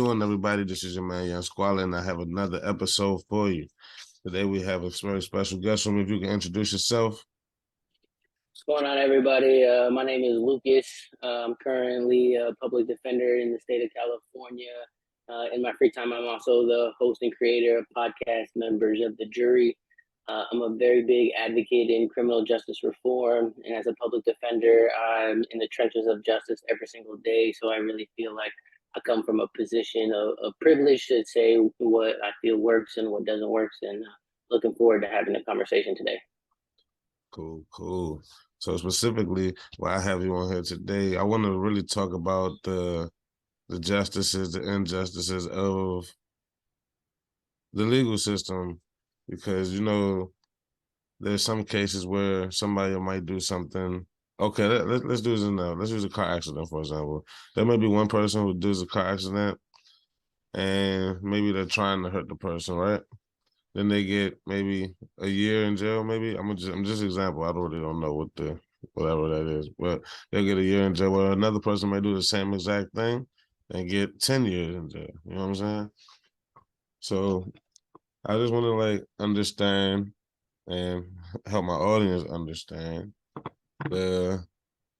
doing, everybody? This is your man, Young Squalla, and I have another episode for you. Today we have a very special guest. If you can introduce yourself. What's going on, everybody? My name is Lucas. I'm currently a public defender in the state of California. In my free time, I'm also the host and creator of podcast Members of the Jury. I'm a very big advocate in criminal justice reform. And as a public defender, I'm in the trenches of justice every single day. So I really feel like I come from a position of privilege to say what I feel works and what doesn't work. And looking forward to having a conversation today. Cool. So specifically, why I have you on here today, I want to really talk about the justices, the injustices of the legal system, because there's some cases where somebody might do something. Okay, let's do this now. Let's use a car accident, for example. There may be one person who does a car accident and maybe they're trying to hurt the person, right? Then they get maybe a year in jail, maybe. I'm just example. I really don't know whatever that is. But they'll get a year in jail. Where another person may do the same exact thing and get 10 years in jail. You know what I'm saying? So I just want to understand and help my audience understand the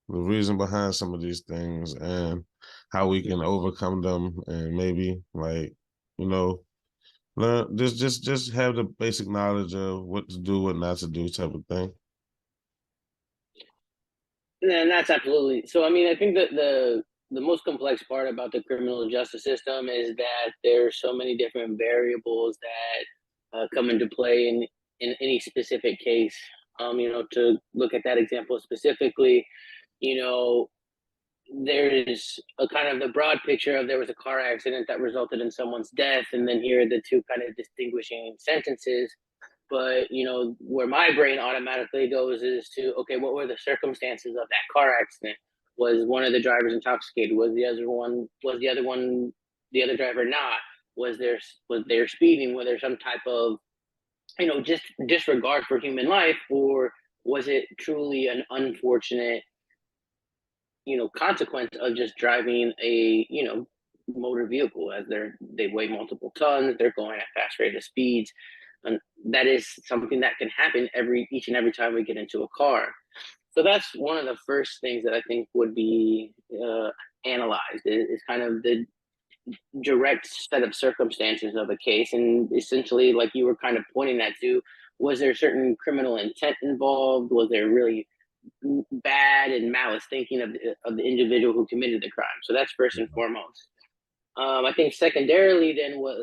reason behind some of these things and how we can overcome them, and maybe learn just have the basic knowledge of what to do, what not to do, type of thing. And that's absolutely so. I mean, I think that the most complex part about the criminal justice system is that there's so many different variables that come into play in any specific case. To look at that example specifically, you know, there's a kind of the broad picture of there was a car accident that resulted in someone's death, and then here are the two kind of distinguishing sentences. But where my brain automatically goes is to, okay, what were the circumstances of that car accident? Was one of the drivers intoxicated? Was the other driver not? Was there speeding? Was there some type of just disregard for human life, or was it truly an unfortunate consequence of just driving a motor vehicle, as they weigh multiple tons, they're going at fast rate of speeds, and that is something that can happen each and every time we get into a car. So that's one of the first things that I think would be analyzed is kind of the direct set of circumstances of a case, and essentially, like you were kind of pointing that to, was there certain criminal intent involved? Was there really bad and malice thinking of the individual who committed the crime? So that's first and foremost. I think secondarily, then what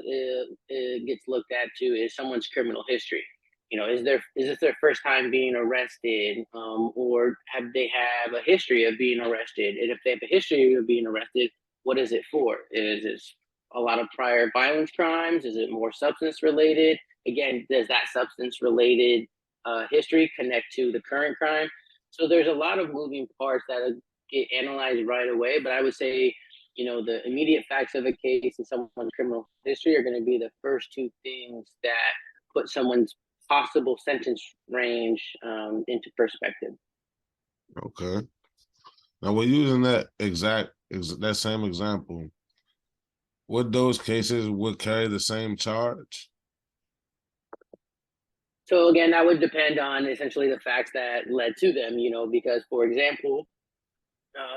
gets looked at too is someone's criminal history. Is this their first time being arrested, or have they have a history of being arrested? And if they have a history of being arrested, what is it for? Is it a lot of prior violence crimes? Is it more substance related? Again, does that substance related history connect to the current crime? So there's a lot of moving parts that get analyzed right away, but I would say, the immediate facts of a case and someone's criminal history are going to be the first two things that put someone's possible sentence range into perspective. Okay. Now we're using that same example. Would those cases would carry the same charge? So again, that would depend on essentially the facts that led to them, because, for example,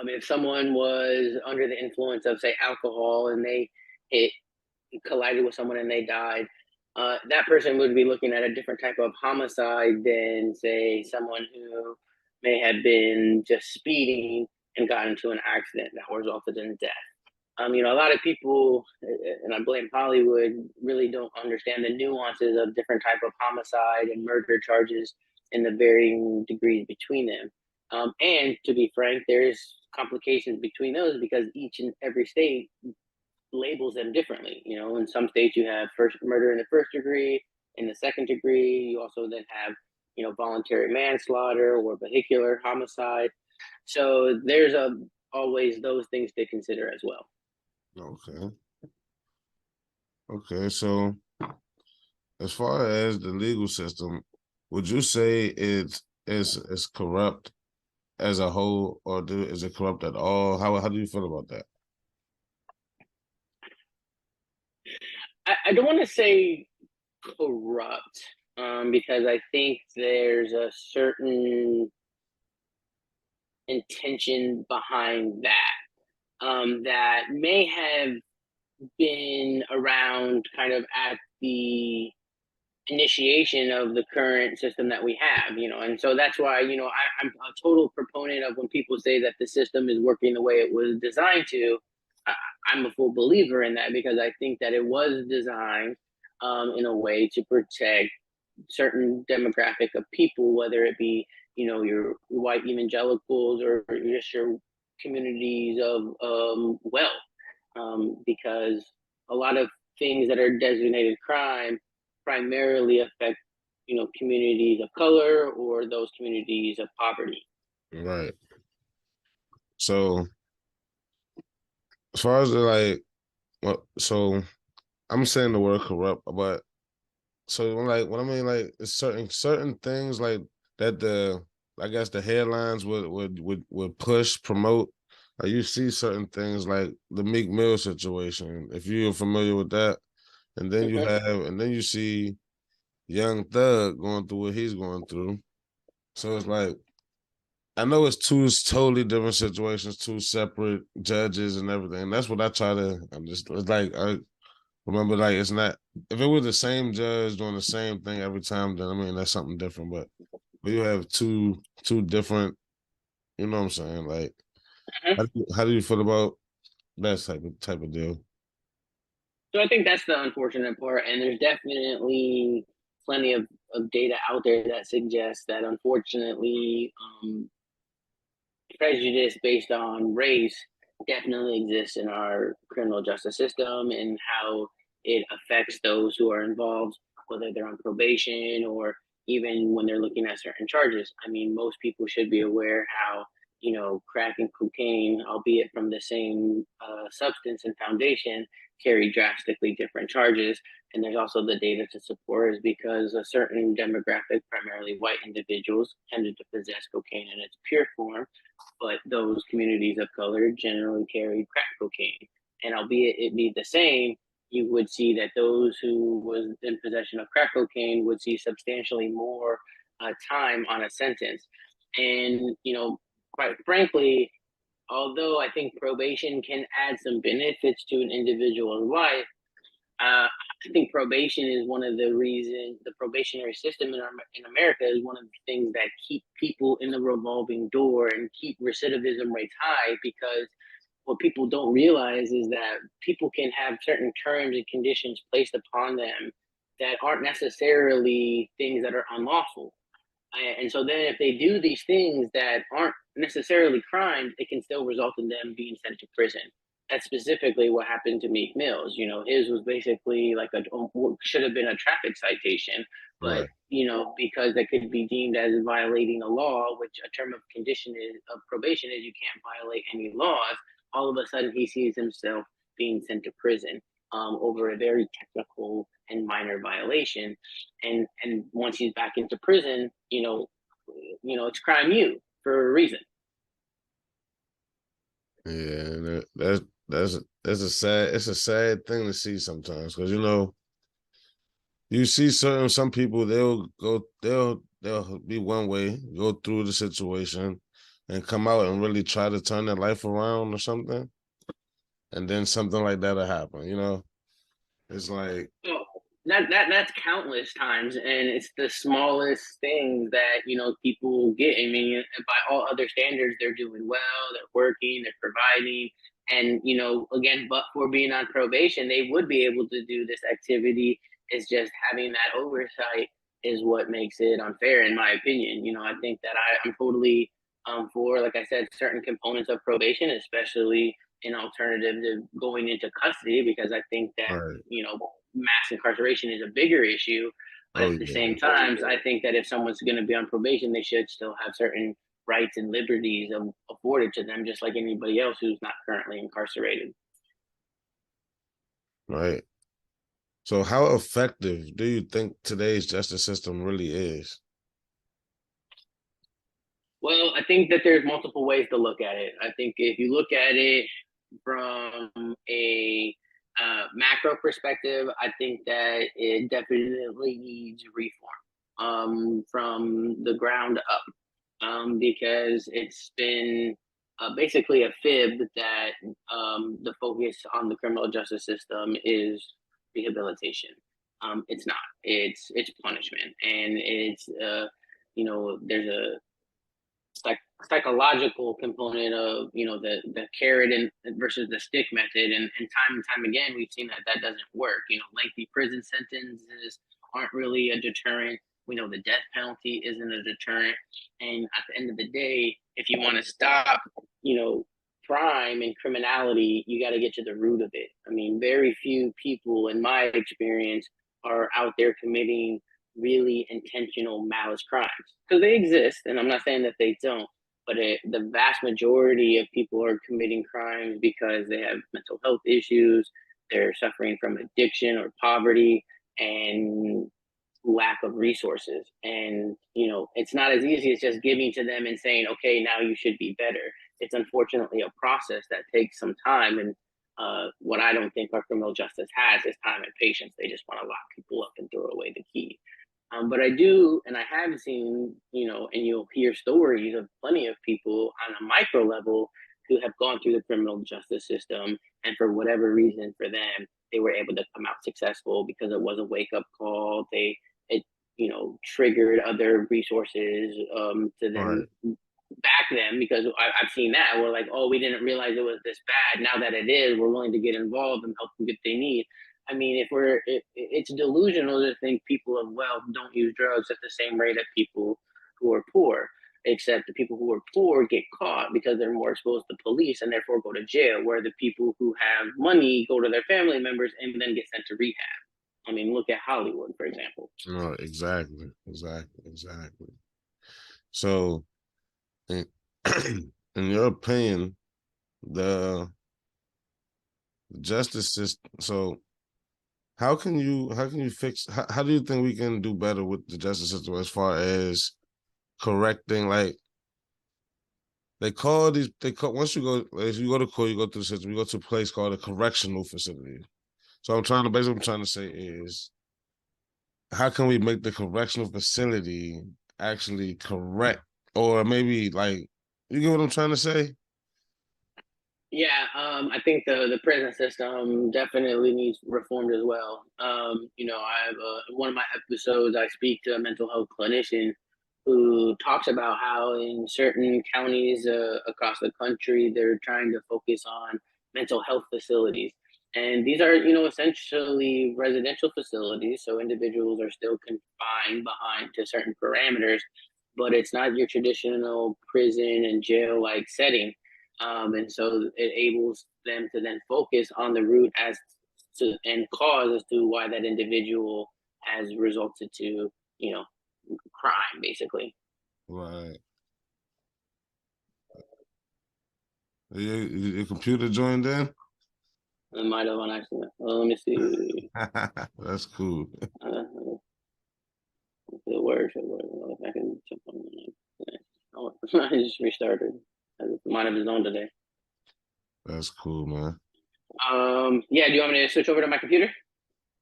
if someone was under the influence of, say, alcohol, and they collided with someone and they died, that person would be looking at a different type of homicide than, say, someone who may have been just speeding and got into an accident that resulted in death. A lot of people, and I blame Hollywood, really don't understand the nuances of different type of homicide and murder charges and the varying degrees between them. And to be frank, there's complications between those because each and every state labels them differently. In some states you have first murder in the first degree, in the second degree. You also then have, voluntary manslaughter or vehicular homicide. So there's always those things to consider as well. Okay. So as far as the legal system, would you say it's corrupt as a whole, or is it corrupt at all? How do you feel about that? I don't want to say corrupt, because I think there's a certain intention behind that, that may have been around kind of at the initiation of the current system that we have, and so that's why, I'm a total proponent of when people say that the system is working the way it was designed to. I, I'm a full believer in that because I think that it was designed in a way to protect certain demographic of people, whether it be, your white evangelicals or just your communities of wealth, because a lot of things that are designated crime primarily affect, communities of color or those communities of poverty. Right. So as far as the like, well, so I'm saying the word corrupt, but so when I mean like it's certain things like that the I guess the headlines would push promote. You see certain things like the Meek Mill situation, if you're familiar with that, Hmm. and then you see Young Thug going through what he's going through. So it's like I know it's two totally different situations, two separate judges and everything. That's what I try to. I'm just it's like I remember, like it's not. If it was the same judge doing the same thing every time, then I mean that's something different. But you have two different. You know what I'm saying? Like Hmm. how do you feel about that type of deal? So I think that's the unfortunate part, and there's definitely plenty of data out there that suggests that unfortunately, prejudice based on race definitely exists in our criminal justice system and how it affects those who are involved, whether they're on probation or even when they're looking at certain charges. I mean, most people should be aware how, crack and cocaine, albeit from the same substance and foundation, carry drastically different charges. And there's also the data to support is because a certain demographic, primarily white individuals, tended to possess cocaine in its pure form, but those communities of color generally carried crack cocaine. And albeit it be the same, you would see that those who was in possession of crack cocaine would see substantially more time on a sentence. And, quite frankly, although I think probation can add some benefits to an individual's life, I think probation is one of the reasons the probationary system in America is one of the things that keep people in the revolving door and keep recidivism rates high because what people don't realize is that people can have certain terms and conditions placed upon them that aren't necessarily things that are unlawful. And so then if they do these things that aren't necessarily crimes, it can still result in them being sent to prison. That's specifically what happened to Meek Mills. His was basically like should have been a traffic citation, but Right. because that could be deemed as violating a law, which a term of condition is of probation is you can't violate any laws. All of a sudden, he sees himself being sent to prison over a very technical and minor violation, and once he's back into prison, it's crime you for a reason. Yeah, that's a sad. It's a sad thing to see sometimes because you see some people they'll be one way, go through the situation, and come out and really try to turn their life around or something, and then something like that'll happen. It's like Oh, that's countless times, and it's the smallest things that people get. I mean, by all other standards, they're doing well, they're working, they're providing, and again, but for being on probation, they would be able to do this activity. It's just having that oversight is what makes it unfair, in my opinion. I think that I'm totally for, like I said, certain components of probation, especially an alternative to going into custody, because I think that right. mass incarceration is a bigger issue. But Oh at the yeah, same time, I think that if someone's going to be on probation, they should still have certain rights and liberties afforded to them, just like anybody else who's not currently incarcerated. right. So how effective do you think today's justice system really is? Well, I think that there's multiple ways to look at it. I think if you look at it from a Macro perspective, I think that it definitely needs reform from the ground up, because it's been basically a fib that the focus on the criminal justice system is rehabilitation. It's not. It's punishment, and it's there's a psychological component of the carrot and versus the stick method, and time again we've seen that that doesn't work. Lengthy prison sentences aren't really a deterrent. We know the death penalty isn't a deterrent, and at the end of the day, if you want to stop crime and criminality, you got to get to the root of it. I mean, very few people in my experience are out there committing really intentional malice crimes, because they exist, and I'm not saying that they don't, but the vast majority of people are committing crimes because they have mental health issues, they're suffering from addiction or poverty, and lack of resources. And it's not as easy as just giving to them and saying, okay, now you should be better. It's unfortunately a process that takes some time, and what I don't think our criminal justice has is time and patience. They just want to lock people up and throw away the key. But I do, and I have seen, and you'll hear stories of plenty of people on a micro level who have gone through the criminal justice system, and for whatever reason, for them, they were able to come out successful because it was a wake up call. It triggered other resources to then Right. back them, because I've seen that. We're like, oh, we didn't realize it was this bad. Now that it is, we're willing to get involved and help them get what they need. I mean, it's delusional to think people of wealth don't use drugs at the same rate as people who are poor. Except the people who are poor get caught because they're more exposed to police and therefore go to jail, where the people who have money go to their family members and then get sent to rehab. I mean, look at Hollywood, for example. No, exactly, exactly, exactly. So, in, in your opinion, the justice system. So, how can you fix? How do you think we can do better with the justice system as far as correcting? Like they call once you go, if you go to court, you go through the system. You go to a place called a correctional facility. So basically what I'm trying to say is, how can we make the correctional facility actually correct, or maybe like, you get what I'm trying to say? Yeah, I think the prison system definitely needs reformed as well. I have one of my episodes, I speak to a mental health clinician who talks about how in certain counties across the country they're trying to focus on mental health facilities, and these are essentially residential facilities, so individuals are still confined behind to certain parameters, but it's not your traditional prison and jail like setting, and so it enables them to then focus on the root as to and cause as to why that individual has resulted to crime, basically. Right. Your computer joined in. I might have on accident. Well, let me see. That's cool. The words or whatever. If I can jump on it. Oh, I just restarted. Might have his own today. That's cool, man. Yeah. Do you want me to switch over to my computer?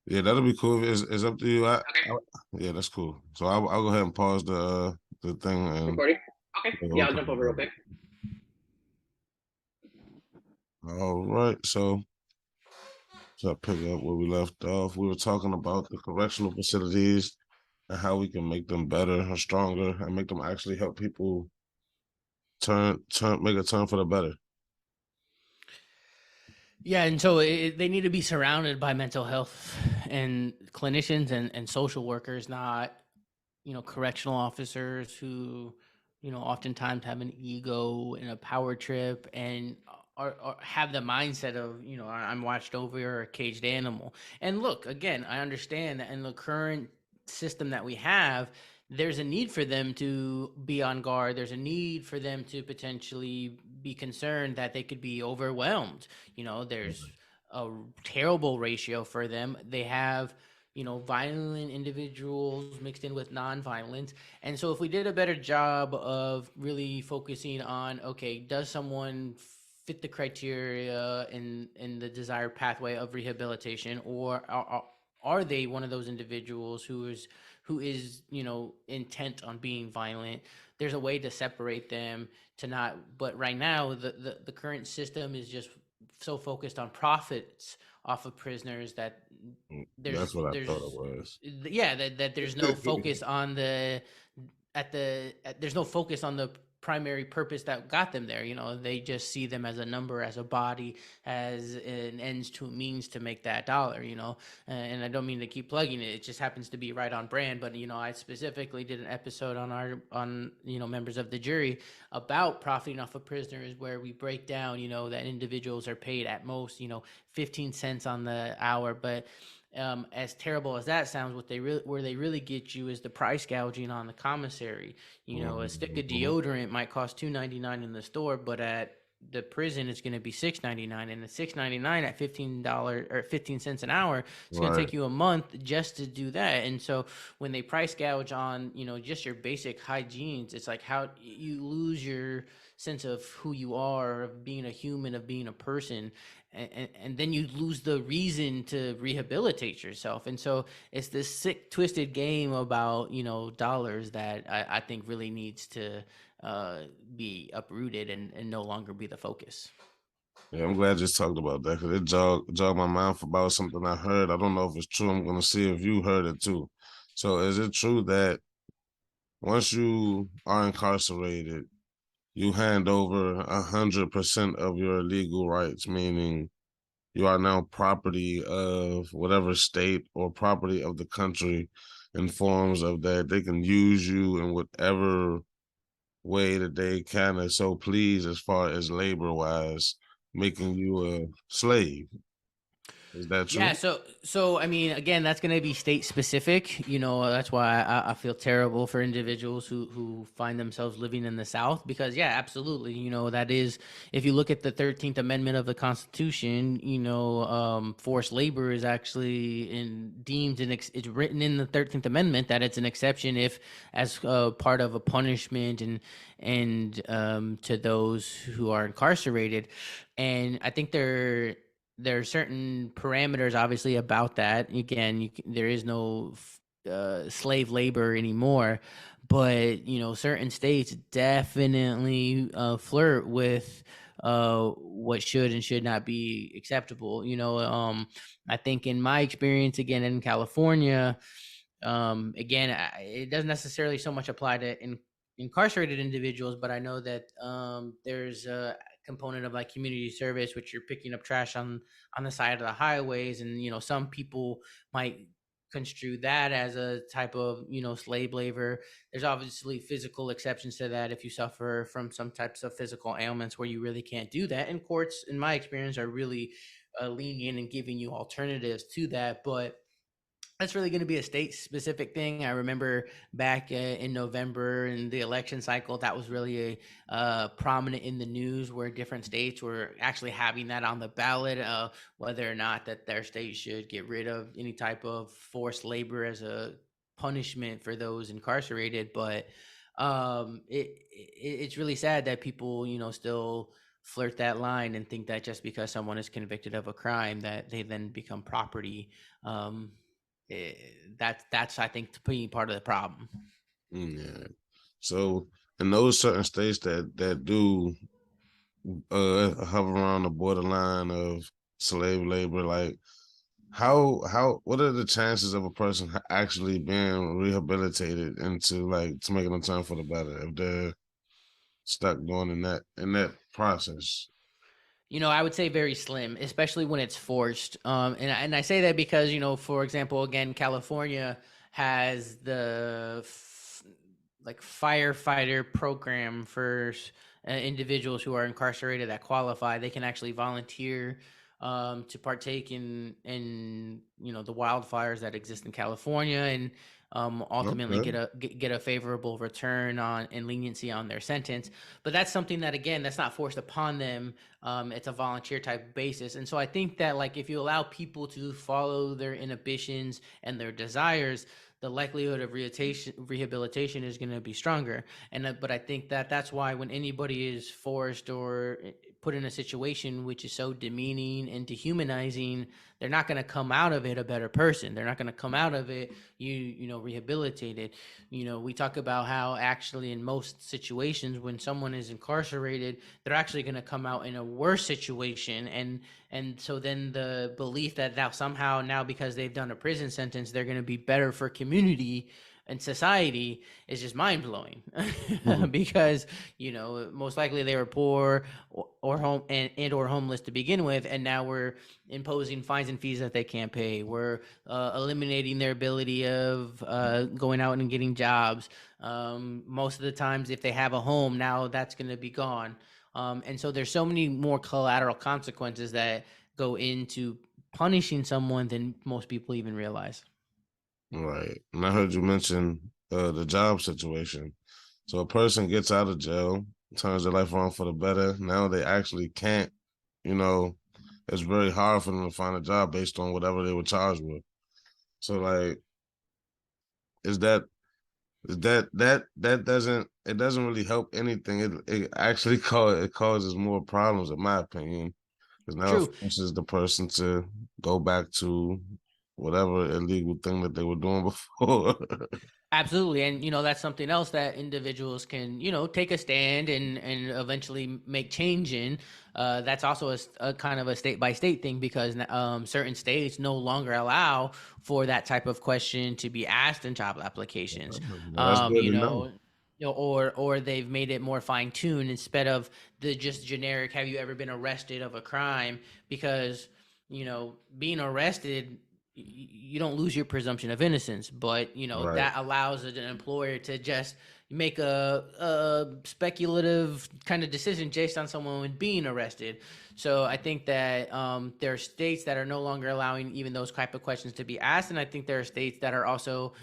Yeah, that'll be cool. It's up to you. Okay. Yeah, that's cool. So I'll go ahead and pause the thing and Recording. Okay. yeah, Yeah, we'll I'll talk jump over real about quick. it. All right. So I pick up where we left off. We were talking about the correctional facilities and how we can make them better and stronger and make them actually help people make a turn for the better. Yeah, and so they need to be surrounded by mental health and clinicians and social workers, not correctional officers who oftentimes have an ego and a power trip and are have the mindset of I'm watched over or a caged animal. And look, again, I understand that in the current system that we have, there's a need for them to be on guard. There's a need for them to potentially be concerned that they could be overwhelmed. There's a terrible ratio for them. They have violent individuals mixed in with non-violent. And so if we did a better job of really focusing on, okay, does someone fit the criteria in the desired pathway of rehabilitation, or are they one of those individuals who is intent on being violent? There's a way to separate them to not. But right now, the current system is just so focused on profits off of prisoners that That's what I thought it was. yeah, that there's no focus on there's no focus on the primary purpose that got them there. They just see them as a number, as a body, as an ends to means to make that dollar. And I don't mean to keep plugging it, it just happens to be right on brand. But I specifically did an episode on members of the jury about profiting off of prisoners, where we break down that individuals are paid at most 15 cents on the hour. But as terrible as that sounds, where they really get you is the price gouging on the commissary. A stick of deodorant might cost $2.99 in the store, but at the prison it's going to be $6.99, and the $6.99 at $15 or 15 cents an hour, it's going to take you a month just to do that. And so when they price gouge on just your basic hygienes, it's like how you lose your sense of who you are, of being a human, of being a person. And then you lose the reason to rehabilitate yourself. And so it's this sick, twisted game about dollars that I think really needs to be uprooted and no longer be the focus. Yeah, I'm glad you just talked about that, because it jogged my mind about something I heard. I don't know if it's true. I'm going to see if you heard it too. So is it true that once you are incarcerated, you hand over 100% of your legal rights, meaning you are now property of whatever state or property of the country, in forms of that they can use you in whatever way that they kind of so please, as far as labor-wise, making you a slave? Is that true? Yeah, so I mean, again, that's going to be state specific. That's why I feel terrible for individuals who find themselves living in the South, because yeah, absolutely, that is, if you look at the 13th Amendment of the Constitution, forced labor is actually it's written in the 13th Amendment that it's an exception if as part of a punishment and to those who are incarcerated. And I think there are certain parameters, obviously, about that. Again, there is no slave labor anymore, but certain states definitely flirt with what should and should not be acceptable. I think in my experience, again, in California, again, it doesn't necessarily so much apply to incarcerated individuals, but I know that there's a component of like community service, which you're picking up trash on the side of the highways, and some people might construe that as a type of slave labor. There's obviously physical exceptions to that if you suffer from some types of physical ailments where you really can't do that, and courts, in my experience, are really lenient and giving you alternatives to that. But that's really going to be a state specific thing. I remember back in November in the election cycle, that was really prominent in the news, where different states were actually having that on the ballot, whether or not that their state should get rid of any type of forced labor as a punishment for those incarcerated. But it's really sad that people, still flirt that line and think that just because someone is convicted of a crime that they then become property. That's I think to be part of the problem. Yeah. So in those certain states that do hover around the borderline of slave labor, like what are the chances of a person actually being rehabilitated into, like, to making a turn for the better if they're stuck going in that process? I would say very slim, especially when it's forced. And I say that because for example, again, California has the like firefighter program for individuals who are incarcerated that qualify. They can actually volunteer to partake in the wildfires that exist in California, and ultimately Okay. get a favorable return on and leniency on their sentence. But that's something that, again, that's not forced upon them. It's a volunteer type basis. And so I think that, like, if you allow people to follow their inhibitions and their desires, the likelihood of rehabilitation is going to be stronger. And but I think that that's why when anybody is forced or put in a situation which is so demeaning and dehumanizing, they're not going to come out of it a better person. They're not going to come out of it rehabilitated. We talk about how actually in most situations when someone is incarcerated, they're actually going to come out in a worse situation, and so then the belief that now somehow now because they've done a prison sentence they're going to be better for community and society is just mind-blowing. Mhm. Because most likely they were poor or home and or homeless to begin with, and now we're imposing fines and fees that they can't pay. We're eliminating their ability of going out and getting jobs. Most of the times if they have a home now, that's going to be gone. And so there's so many more collateral consequences that go into punishing someone than most people even realize. Right. And I heard you mention the job situation. So a person gets out of jail, turns their life around for the better. Now they actually can't, you know, it's very hard for them to find a job based on whatever they were charged with. So like, is that doesn't really help anything. It actually it causes more problems, in my opinion, because now it True. forces the person to go back to whatever illegal thing that they were doing before. Absolutely. And that's something else that individuals can, take a stand and eventually make change in. That's also a kind of a state by state thing, because certain states no longer allow for that type of question to be asked in job applications. That's Um, good you to know. know, or they've made it more fine tuned instead of the just generic "Have you ever been arrested of a crime?" Because being arrested, you don't lose your presumption of innocence, but Right. that allows an employer to just make a speculative kind of decision based on someone being arrested. So I think that there are states that are no longer allowing even those type of questions to be asked, and I think there are states that are also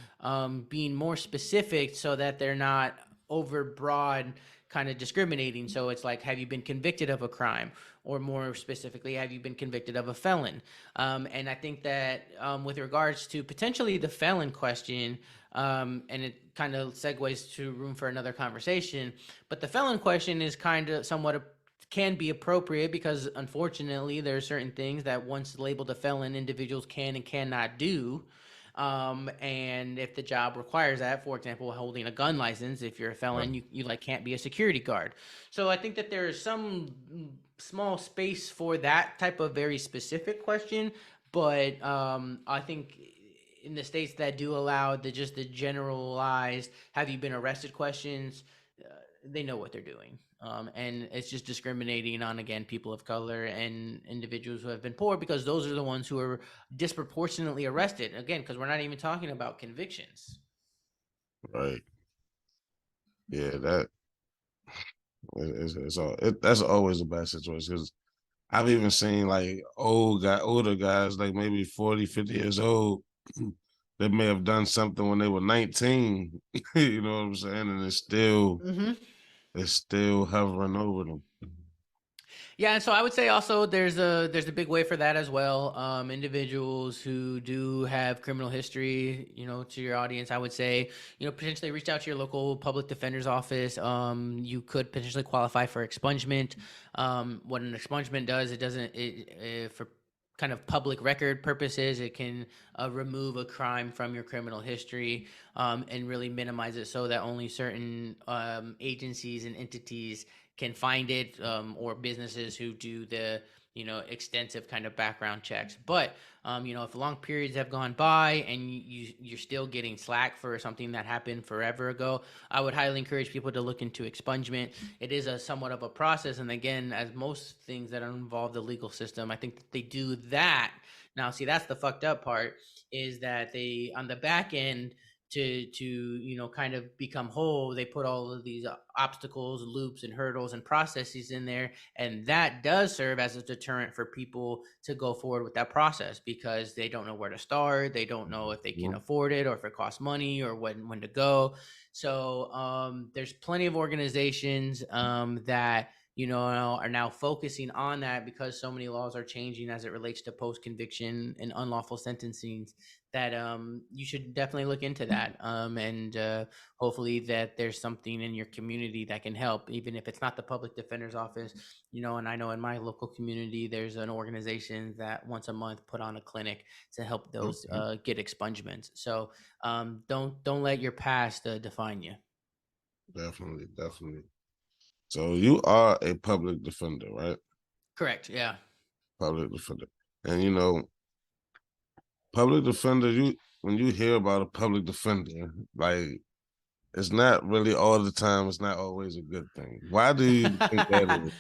being more specific so that they're not over broad kind of discriminating. So it's like, have you been convicted of a crime? Or more specifically, have you been convicted of a felon? And I think that with regards to potentially the felon question, and it kind of segues to room for another conversation, but the felon question is kind of somewhat can be appropriate because unfortunately there are certain things that once labeled a felon individuals can and cannot do. And if the job requires that, for example, holding a gun license, if you're a felon, you like can't be a security guard. So I think that there is some small space for that type of very specific question, but I think in the states that do allow the generalized "Have you been arrested?" questions, they know what they're doing. And it's just discriminating on, again, people of color and individuals who have been poor, because those are the ones who are disproportionately arrested. Again, because we're not even talking about convictions. Right. Yeah, that that's always a bad situation because I've even seen like older guys, like maybe 40, 50 years old, that may have done something when they were 19. You know what I'm saying? And Mm-hmm. it's still hovering over them. Yeah, and so I would say also there's a big way for that as well. Individuals who do have criminal history, to your audience, I would say, potentially reach out to your local public defender's office. You could potentially qualify for expungement. What an expungement does, it doesn't for kind of public record purposes, it can remove a crime from your criminal history, and really minimize it so that only certain agencies and entities can find it, or businesses who do the extensive kind of background checks. But if long periods have gone by and you're still getting slack for something that happened forever ago, I would highly encourage people to look into expungement. It is a somewhat of a process, and again, as most things that involve the legal system, I think that they do that. Now, see, that's the fucked up part, is that they on the back end, to kind of become whole, they put all of these obstacles, loops, and hurdles and processes in there, and that does serve as a deterrent for people to go forward with that process, because they don't know where to start, they don't know if they can afford it or if it costs money or when to go. So there's plenty of organizations that are now focusing on that, because so many laws are changing as it relates to post conviction and unlawful sentencing, that you should definitely look into that, and hopefully that there's something in your community that can help, even if it's not the public defender's office. And I know in my local community there's an organization that once a month put on a clinic to help those get expungements. So don't let your past define you. Definitely, definitely. So you are a public defender, right? Correct, yeah. Public defender. And public defender, when you hear about a public defender, like, it's not really all the time, it's not always a good thing. Why do you think that is?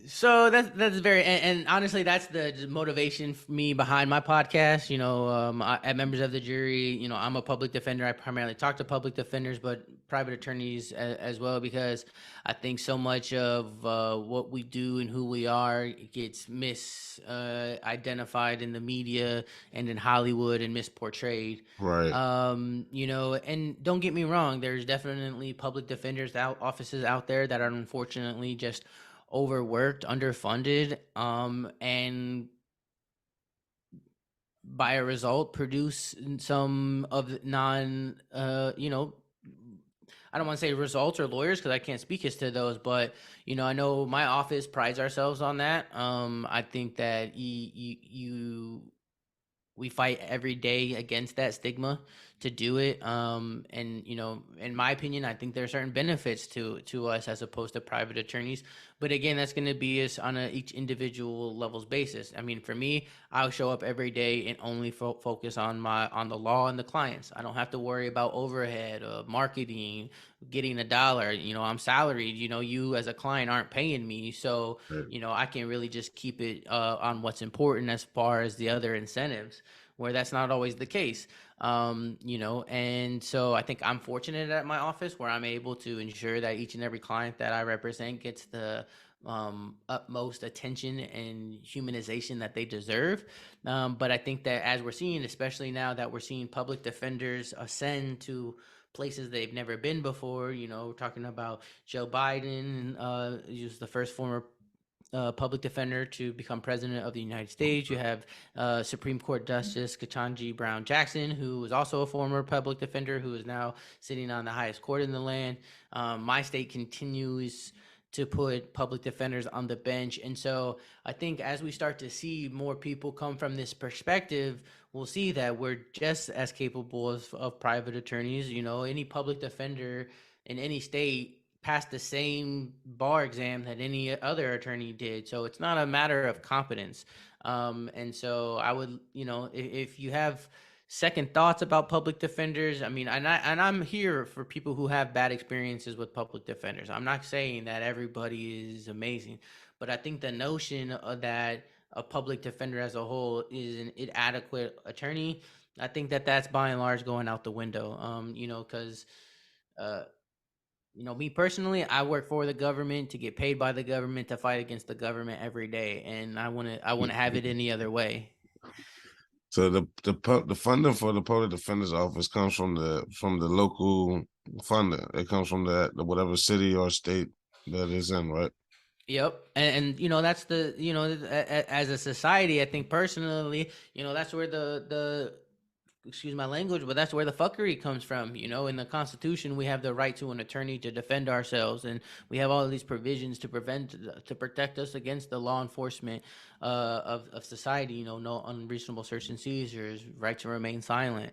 So that's very, and honestly, that's the motivation for me behind my podcast. At Members of the Jury, I'm a public defender. I primarily talk to public defenders, but private attorneys as well, because I think so much of what we do and who we are gets identified in the media and in Hollywood and misportrayed. Right. And don't get me wrong, there's definitely public defenders offices out there that are unfortunately just overworked, underfunded, and by a result produce some of non I don't want to say results or lawyers, because I can't speak as to those, but I know my office prides ourselves on that. I think that we fight every day against that stigma to do it. And in my opinion, I think there are certain benefits to us as opposed to private attorneys. But again, that's going to be on each individual levels basis. I mean, for me, I'll show up every day and only focus on the law and the clients. I don't have to worry about overhead, marketing, getting a dollar. I'm salaried. You as a client aren't paying me, so I can really just keep it on what's important as far as the other incentives, where that's not always the case. And so I think I'm fortunate at my office where I'm able to ensure that each and every client that I represent gets the utmost attention and humanization that they deserve. But I think that as we're seeing, especially now that we're seeing public defenders ascend to places they've never been before, we're talking about Joe Biden, he was the first former public defender to become president of the United States. You have Supreme Court Justice Ketanji Brown Jackson, who is also a former public defender, who is now sitting on the highest court in the land. My state continues to put public defenders on the bench. And so I think as we start to see more people come from this perspective, we'll see that we're just as capable of private attorneys. Any public defender in any state passed the same bar exam that any other attorney did. So it's not a matter of competence. And so I would, if you have second thoughts about public defenders, I mean, I'm here for people who have bad experiences with public defenders. I'm not saying that everybody is amazing, but I think the notion that a public defender as a whole is an inadequate attorney, I think that that's by and large going out the window. Because me personally, I work for the government to get paid by the government to fight against the government every day, and I want to have it any other way. So the funding for the public defender's office comes from the local funder. It comes from the whatever city or state that is in, right? Yep. And that's the as a society, I think personally, that's where the excuse my language, but that's where the fuckery comes from. In the Constitution, we have the right to an attorney to defend ourselves, and we have all of these provisions to protect us against the law enforcement of society. No unreasonable search and seizures, right to remain silent.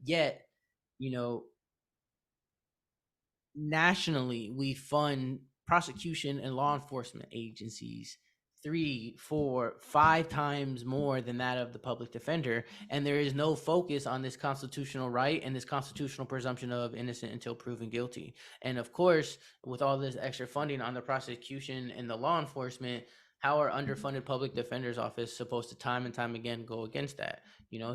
Yet, nationally, we fund prosecution and law enforcement agencies 3, 4, 5 times more than that of the public defender, and there is no focus on this constitutional right and this constitutional presumption of innocent until proven guilty. And of course, with all this extra funding on the prosecution and the law enforcement, how are underfunded public defenders office supposed to time and time again go against that?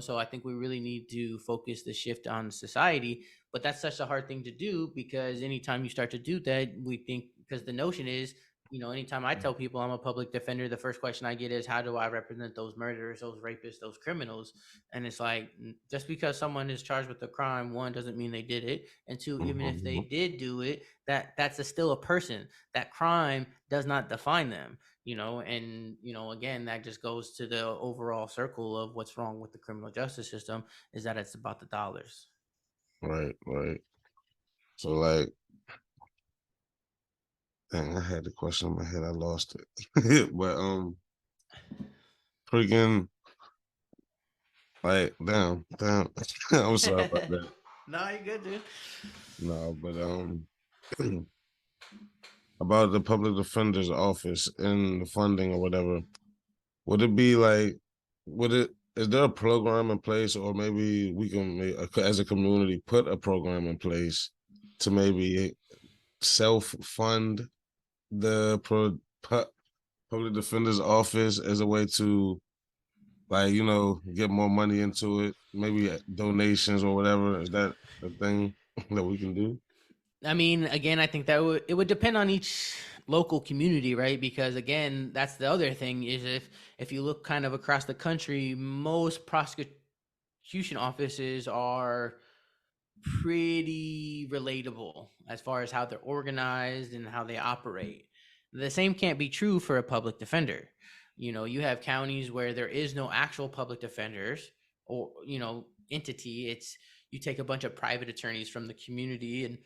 So I think we really need to focus the shift on society, but that's such a hard thing to do, because anytime you start to do that, we think, because the notion is, anytime I tell people I'm a public defender, the first question I get is, how do I represent those murderers, those rapists, those criminals? And it's like, just because someone is charged with a crime, one, doesn't mean they did it. And two, even if they did do it, that's still a person. That crime does not define them. And again, that just goes to the overall circle of what's wrong with the criminal justice system, is that it's about the dollars. Right, right. So like, dang, I had the question in my head, I lost it. But freaking like damn. I'm sorry about that. No, you're good, dude. No, but about the public defender's office and the funding or whatever, would it be like, would it, is there a program in place, or maybe we can, as a community, put a program in place to maybe self-fund the public defender's office as a way to, like, get more money into it, maybe donations or whatever? Is that a thing that we can do? I mean, again, I think that it would depend on each local community, right? Because again, that's the other thing, is if you look kind of across the country, most prosecution offices are pretty relatable as far as how they're organized and how they operate. The same can't be true for a public defender. You have counties where there is no actual public defenders or, entity. It's, you take a bunch of private attorneys from the community and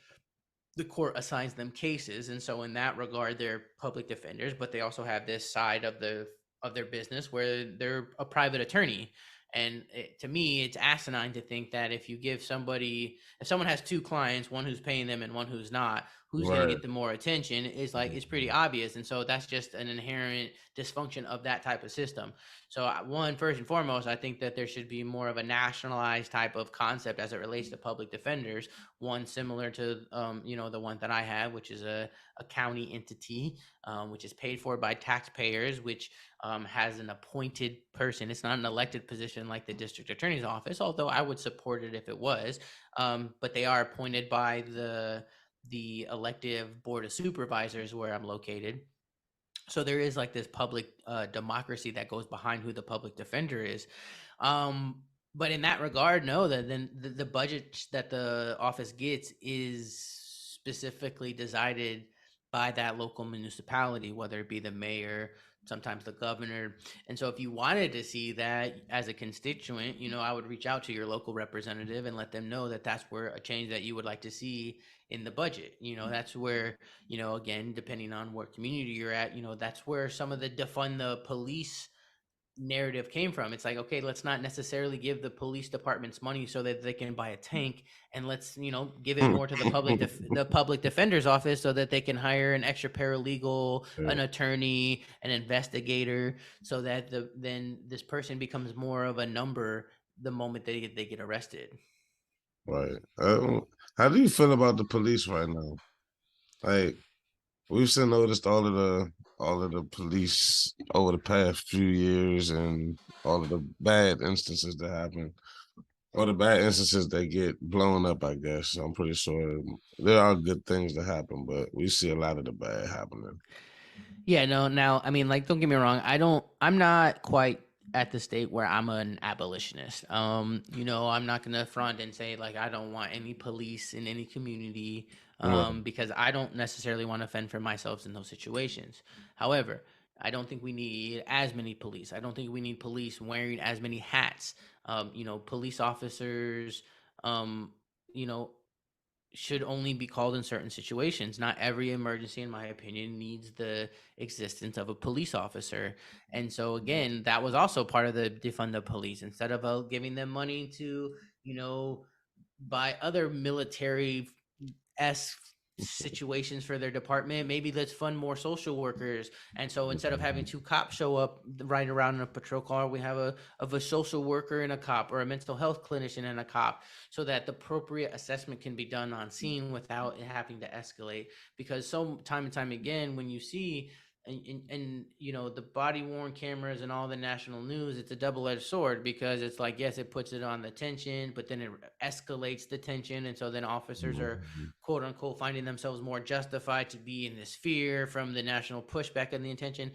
the court assigns them cases, and so in that regard they're public defenders, but they also have this side of their business where they're a private attorney. And to me, it's asinine to think that if someone has two clients, one who's paying them and one who's not, who's going to Right, get the more attention, is like, it's pretty obvious. And so that's just an inherent dysfunction of that type of system. So one, first and foremost, I think that there should be more of a nationalized type of concept as it relates to public defenders, one similar to the one that I have, which is a county entity, which is paid for by taxpayers, which has an appointed person. It's not an elected position like the district attorney's office, although I would support it if it was. But they are appointed by the elective board of supervisors where I'm located. So there is like this public democracy that goes behind who the public defender is. But in that regard, no, then the budget that the office gets is specifically decided by that local municipality, whether it be the mayor, sometimes the governor. And so if you wanted to see that as a constituent, I would reach out to your local representative and let them know that that's where a change that you would like to see in the budget. That's where, again, depending on what community you're at, that's where some of the defund the police narrative came from. It's like, okay, let's not necessarily give the police departments money so that they can buy a tank, and let's give it more to the the public defender's office so that they can hire an extra paralegal, an attorney, an investigator, so that then this person becomes more of a number the moment they get arrested. right. How do you feel about the police right now? Like, we've still noticed all of the police over the past few years, and all of the bad instances that happen, or the bad instances that get blown up, I guess. I'm pretty sure there are good things that happen, but we see a lot of the bad happening. Yeah, no, now, I mean, like, don't get me wrong. I'm not quite at the state where I'm an abolitionist. I'm not going to front and say, like, I don't want any police in any community, Right. because I don't necessarily want to fend for myself in those situations. However, I don't think we need as many police. I don't think we need police wearing as many hats. Police officers, um, you know, should only be called in certain situations. Not every emergency, in my opinion, needs the existence of a police officer. And so, again, that was also part of the defund the police. Instead of giving them money to, buy other military situations for their department, maybe let's fund more social workers. And so instead of having two cops show up right around in a patrol car, we have a social worker and a cop, or a mental health clinician and a cop, so that the appropriate assessment can be done on scene without it having to escalate. Because so time and time again, when you see and the body worn cameras and all the national news, it's a double-edged sword, because it's like, yes, it puts it on the tension, but then it escalates the tension, and so then officers are Mhm. quote unquote finding themselves more justified to be in this fear from the national pushback and the intention.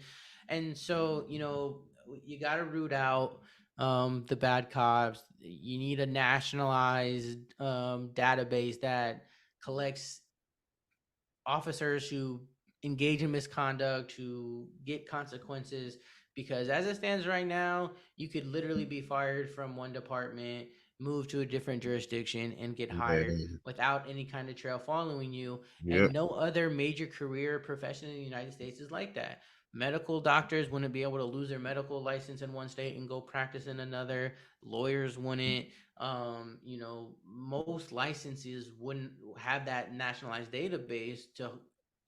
And so you got to root out the bad cops. You need a nationalized database that collects officers who engage in misconduct, who get consequences. Because as it stands right now, you could literally be fired from one department, move to a different jurisdiction, and get hired Yeah. without any kind of trail following you. Yep. And no other major career profession in the United States is like that. Medical doctors wouldn't be able to lose their medical license in one state and go practice in another. Lawyers wouldn't. Most licenses wouldn't have that nationalized database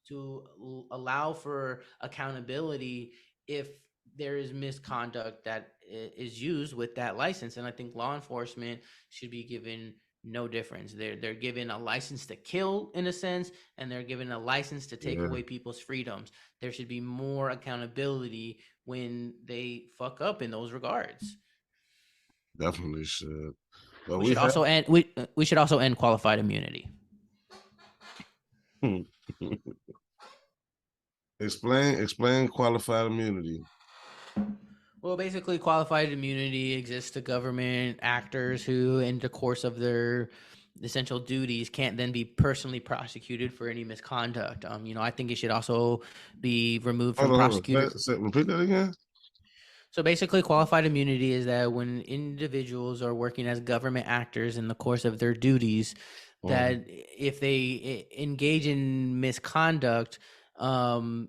to allow for accountability if there is misconduct that is used with that license. And I think law enforcement should be given no difference. They're given a license to kill in a sense, and they're given a license to take Yeah. away people's freedoms. There should be more accountability when they fuck up in those regards. Definitely should. But We should also end we should also end qualified immunity. Explain qualified immunity. Well, basically, qualified immunity exists to government actors who, in the course of their essential duties, can't then be personally prosecuted for any misconduct. I think it should also be removed from prosecutors. Repeat that again. So basically, qualified immunity is that when individuals are working as government actors in the course of their duties, that if they engage in misconduct, and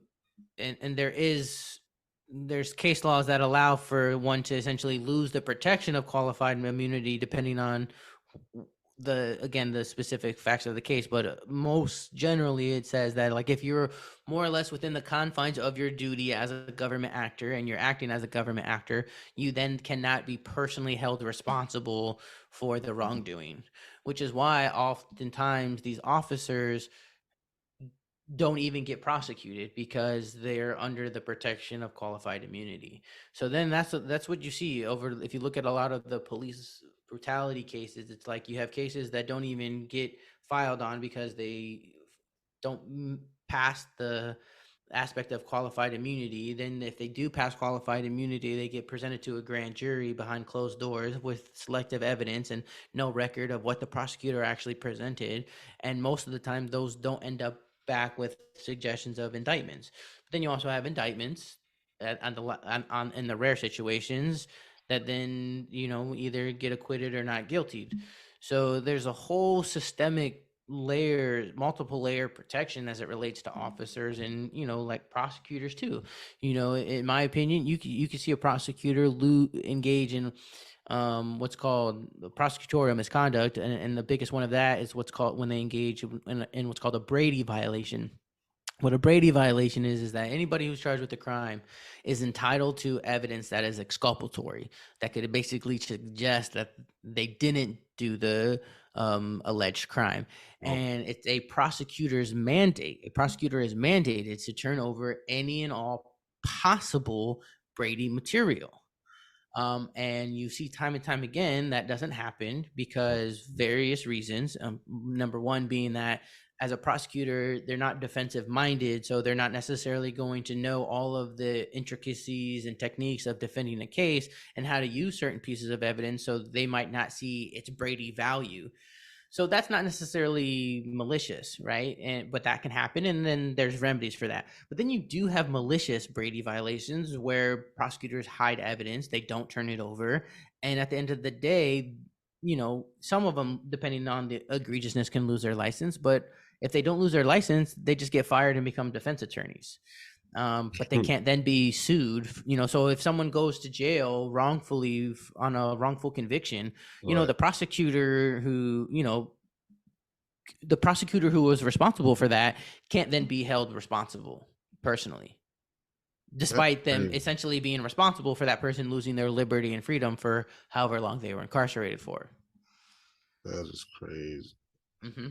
there's case laws that allow for one to essentially lose the protection of qualified immunity depending on the specific facts of the case. But most generally it says that, like, if you're more or less within the confines of your duty as a government actor and you're acting as a government actor, you then cannot be personally held responsible for the wrongdoing, which is why oftentimes these officers don't even get prosecuted because they're under the protection of qualified immunity. So then that's what you see over, if you look at a lot of the police brutality cases, it's like you have cases that don't even get filed on because they don't pass the aspect of qualified immunity. Then if they do pass qualified immunity, they get presented to a grand jury behind closed doors with selective evidence and no record of what the prosecutor actually presented. And most of the time those don't end up back with suggestions of indictments. But then you also have indictments in the rare situations that then either get acquitted or not guilty. So there's a whole systemic multiple layer protection as it relates to officers and like prosecutors too. In my opinion, you could see a prosecutor engage in what's called prosecutorial misconduct, and the biggest one of that is what's called when they engage in what's called a Brady violation. What a Brady violation is that anybody who's charged with a crime is entitled to evidence that is exculpatory, that could basically suggest that they didn't do the alleged crime. And it's a prosecutor's mandate. A prosecutor is mandated to turn over any and all possible Brady material. And you see time and time again that doesn't happen because various reasons. Number one being that as a prosecutor, they're not defensive minded, so they're not necessarily going to know all of the intricacies and techniques of defending a case and how to use certain pieces of evidence, so they might not see its Brady value. So that's not necessarily malicious, right? But that can happen, and then there's remedies for that. But then you do have malicious Brady violations where prosecutors hide evidence, they don't turn it over, and at the end of the day, some of them, depending on the egregiousness, can lose their license. But if they don't lose their license, they just get fired and become defense attorneys. But they can't then be sued. So if someone goes to jail wrongfully on a wrongful conviction, the prosecutor who was responsible for that can't then be held responsible personally, despite them essentially being responsible for that person losing their liberty and freedom for however long they were incarcerated for. That is crazy. Mm-hmm.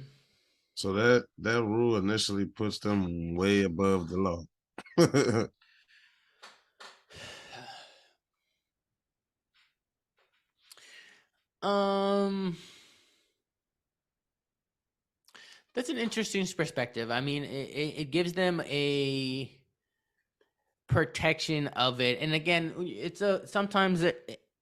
So that rule initially puts them way above the law. That's an interesting perspective. I mean, it gives them a protection of it, and again, it's sometimes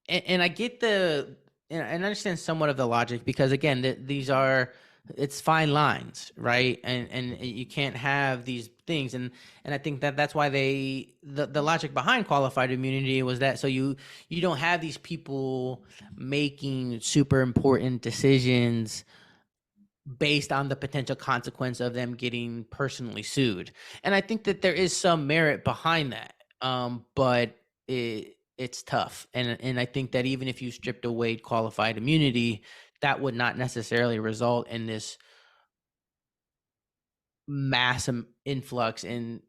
and I get and I understand somewhat of the logic, because again, these are it's fine lines, right? And you can't have these things, and I think that that's why the logic behind qualified immunity was that so you don't have these people making super important decisions based on the potential consequence of them getting personally sued. And I think that there is some merit behind that. But it's tough. And I think that even if you stripped away qualified immunity, that would not necessarily result in this mass influx in,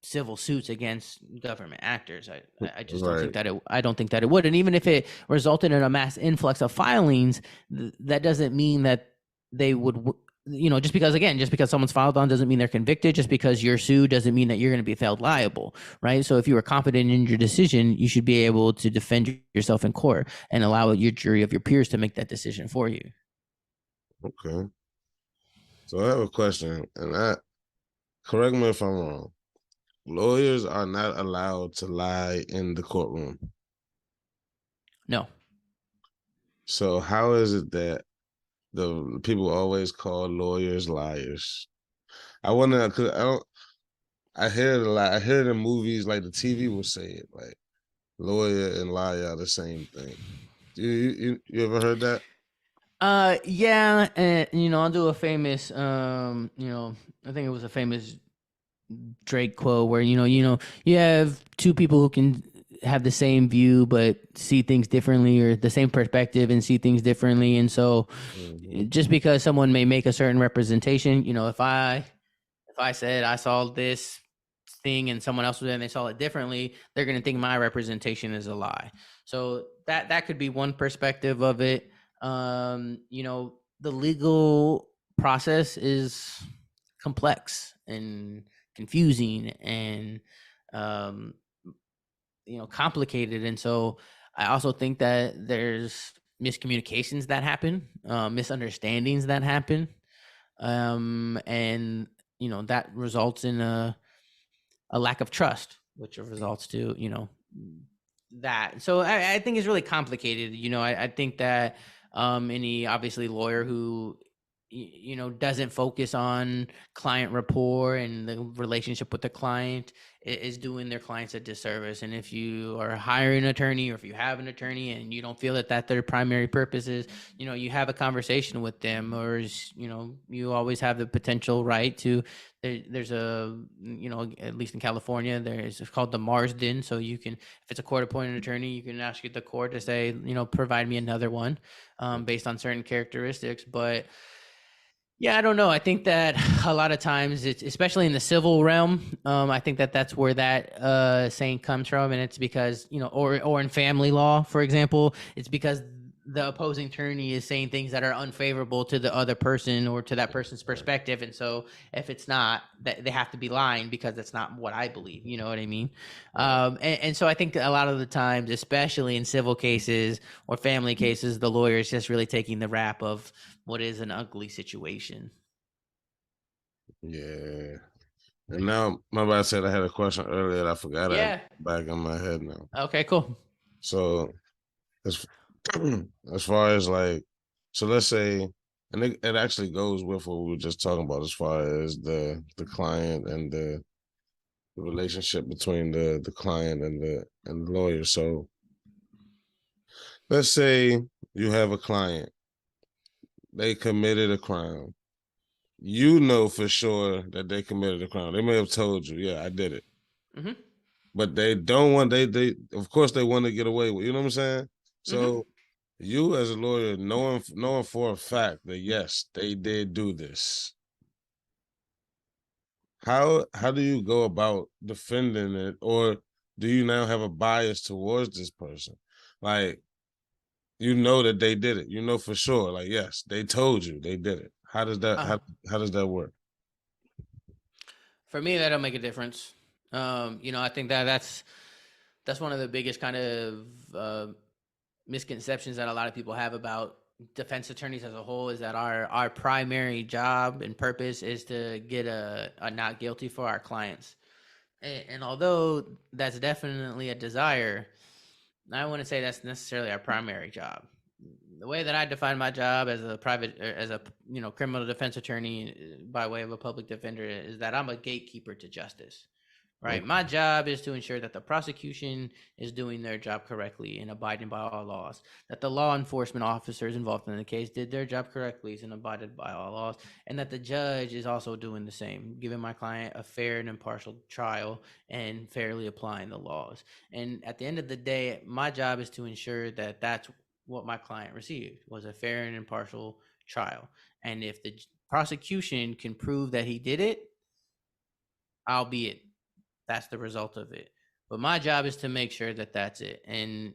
civil suits against government actors. I just don't think Right. that I don't think that it would. And even if it resulted in a mass influx of filings, that doesn't mean that they would, just because someone's filed on doesn't mean they're convicted. Just because you're sued doesn't mean that you're going to be held liable, right? So if you were confident in your decision, you should be able to defend yourself in court and allow your jury of your peers to make that decision for you. Okay. So I have a question, and correct me if I'm wrong. Lawyers are not allowed to lie in the courtroom. No. So how is it that the people always call lawyers liars? I wonder, cause I hear it a lot. I hear it in movies, like the TV will say it, like lawyer and liar are the same thing. You ever heard that? Yeah, and I'll do a famous I think it was a famous Drake quote where you have two people who can have the same view but see things differently, or the same perspective and see things differently. And so Mm-hmm. just because someone may make a certain representation, if I said I saw this thing and someone else was there and they saw it differently, they're going to think my representation is a lie. So that could be one perspective of it. The legal process is complex and confusing and um, complicated, and so I also think that there's miscommunications that happen, misunderstandings that happen, and that results in a lack of trust, which results to that. So I think it's really complicated. I think that any obviously lawyer who doesn't focus on client rapport and the relationship with the client is doing their clients a disservice. And if you are hiring an attorney, or if you have an attorney and you don't feel that their primary purpose is, you have a conversation with them, or you always have the potential right to there's a at least in California it's called the Marsden, so you can, if it's a court appointed attorney, you can ask the court to say, provide me another one based on certain characteristics. But yeah, I don't know. I think that a lot of times, it's especially in the civil realm. I think that that's where that saying comes from, and it's because or in family law, for example, it's because the opposing attorney is saying things that are unfavorable to the other person or to that person's perspective, and so if it's not, that they have to be lying because that's not what I believe. You know what I mean? And so I think a lot of the times, especially in civil cases or family cases, the lawyer is just really taking the rap of what is an ugly situation. Yeah. And now, my bad, said I had a question earlier that I forgot. I Yeah. back in my head now. Okay, cool. So as as far as like, so let's say, and it actually goes with what we were just talking about as far as the client and the relationship between the client and the lawyer. So let's say you have a client, they committed a crime. You know for sure that they committed a crime. They may have told you, yeah, I did it. Mm-hmm. But they don't want they of course they want to get away with, you know what I'm saying? Mm-hmm. So you as a lawyer knowing for a fact that yes, they did do this. How do you go about defending it, or do you now have a bias towards this person? Like, you know that they did it. You know for sure. Like, yes, they told you they did it. How does that Uh, how does that work? for me, that'll make a difference. I think that's one of the biggest kind of misconceptions that a lot of people have about defense attorneys as a whole, is that our primary job and purpose is to get a not guilty for our clients. And although that's definitely a desire, I wouldn't say that's necessarily our primary job. the way that I define my job as a criminal defense attorney by way of a public defender is that I'm a gatekeeper to justice. Right. Okay. My job is to ensure that the prosecution is doing their job correctly and abiding by all laws, that the law enforcement officers involved in the case did their job correctly and abided by all laws, and that the judge is also doing the same, giving my client a fair and impartial trial and fairly applying the laws. And at the end of the day, my job is to ensure that that's what my client received, was a fair and impartial trial. And if the prosecution can prove that he did it, albeit that's the result of it. But my job is to make sure that that's it. And,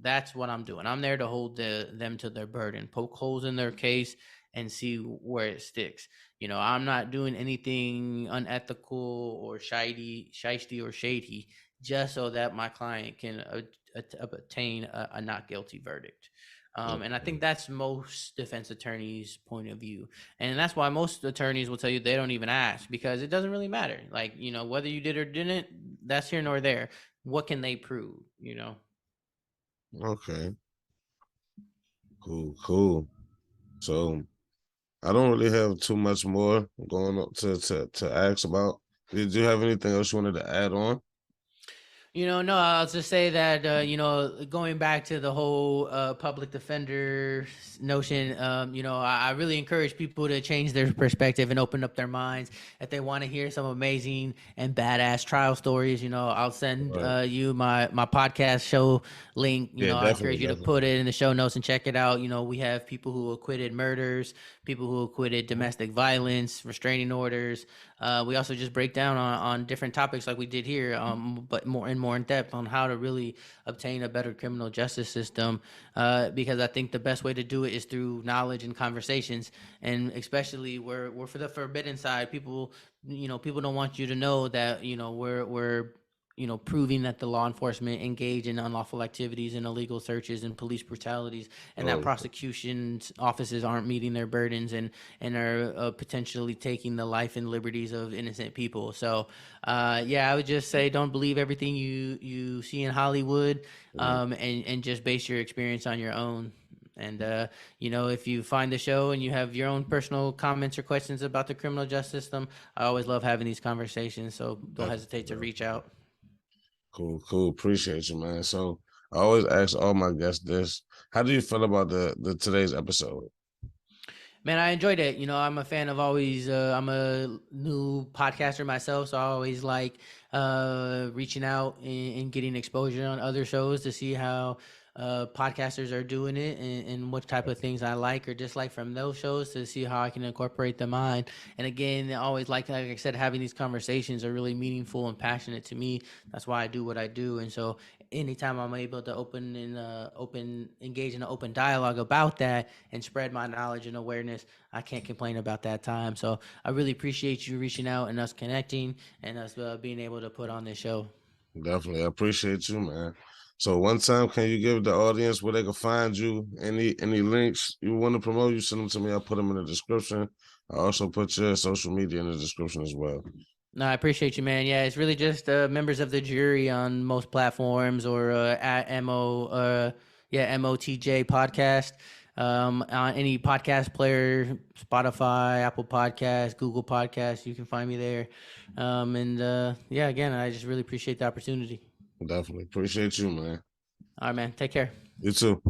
that's what I'm doing. I'm there to hold them to their burden, poke holes in their case and see where it sticks. I'm not doing anything unethical or shisty or shady just so that my client can obtain a not guilty verdict. And I think that's most defense attorneys' point of view. And that's why most attorneys will tell you they don't even ask, because it doesn't really matter. Like, whether you did or didn't, that's here nor there. What can they prove, Okay. Cool. So I don't really have too much more going on to ask about. Did you have anything else you wanted to add on? No, I'll just say that, going back to the whole public defender notion, I really encourage people to change their perspective and open up their minds. If they want to hear some amazing and badass trial stories, I'll send you my podcast show link. I encourage you to put it in the show notes and check it out. We have people who acquitted murders, people who acquitted domestic violence, restraining orders. We also just break down on different topics like we did here, but more in depth on how to really obtain a better criminal justice system, because I think the best way to do it is through knowledge and conversations. And especially we're for the forbidden side. People don't want you to know that we're proving that the law enforcement engage in unlawful activities and illegal searches and police brutalities, and that prosecution's offices aren't meeting their burdens and are potentially taking the life and liberties of innocent people. So, I would just say don't believe everything you see in Hollywood, and just base your experience on your own. And, if you find the show and you have your own personal comments or questions about the criminal justice system, I always love having these conversations. So don't hesitate to reach out. Cool. Appreciate you, man. So I always ask all my guests this: how do you feel about the today's episode? Man, I enjoyed it. I'm a fan of always, I'm a new podcaster myself, so I always like reaching out and getting exposure on other shows to see how podcasters are doing it, and what type of things I like or dislike from those shows to see how I can incorporate them on. And again, I always like I said, having these conversations are really meaningful and passionate to me. That's why I do what I do. And so anytime I'm able to engage in an open dialogue about that and spread my knowledge and awareness, I can't complain about that time. So I really appreciate you reaching out and us connecting and us being able to put on this show. Definitely. I appreciate you, man. So one time, can you give the audience where they can find you? Any links you want to promote, you send them to me. I'll put them in the description. I also put your social media in the description as well. No, I appreciate you, man. Yeah, it's really just members of the jury on most platforms, or at MOTJ podcast. On any podcast player, Spotify, Apple Podcasts, Google Podcasts, you can find me there. Again, I just really appreciate the opportunity. Definitely appreciate you, man. All right, man. Take care. You too.